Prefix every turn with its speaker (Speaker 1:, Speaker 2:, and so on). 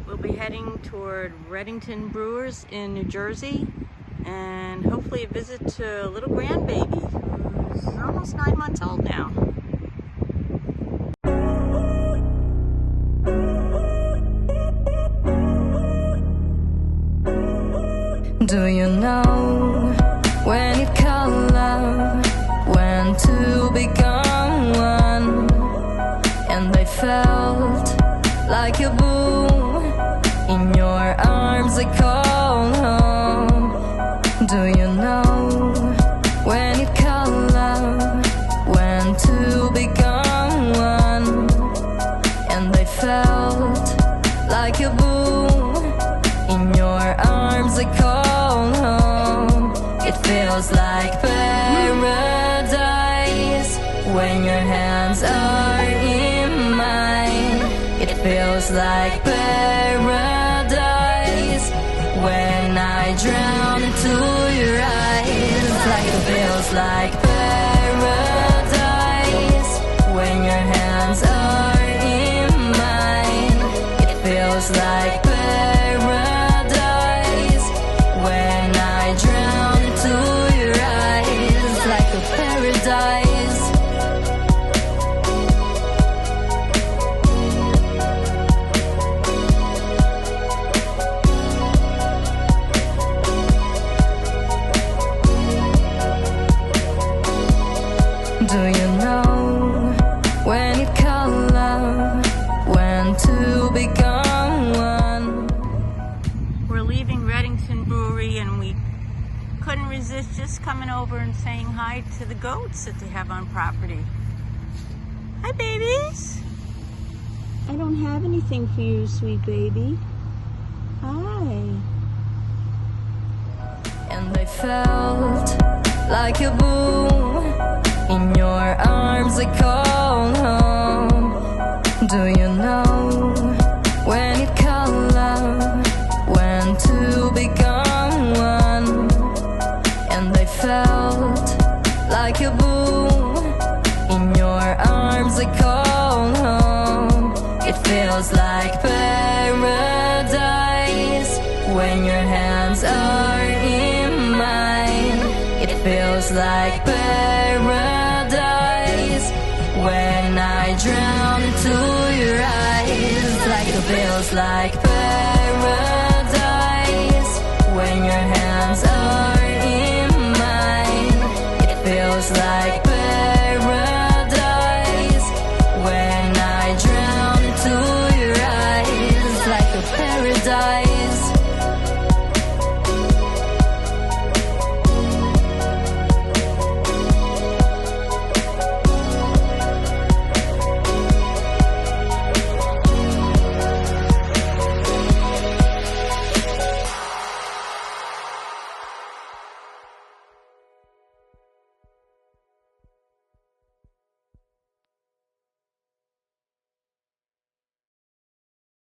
Speaker 1: We'll be heading toward Readington Brewers in New Jersey, and hopefully a visit to a little grandbaby who's almost 9 months old now.
Speaker 2: Do you know when you call love, when to become one? And I felt like a boom in your arms, I call home. Do you know when you call love, when to become one? And I felt like a boom in your arms, I call home. It feels like paradise when your hands are in mine. It feels like paradise when I drown into your eyes. Like it feels like paradise when your hands are in mine. It feels like paradise when I drown into your eyes. Like a paradise. Do you know when you call love, when to become one?
Speaker 1: We're leaving Readington Brewery, and we couldn't resist just coming over and saying hi to the goats that they have on property. Hi, babies.
Speaker 3: I don't have anything for you, sweet baby. Hi.
Speaker 2: And I felt like a boom in your arms, I call home. Do you know when you call love, when to become one? And I felt like a boom in your arms, I call home. It feels like paradise when your hands are in mine. It feels like paradise when I drown into your eyes. Like it feels like paradise when your hands are in mine. It feels like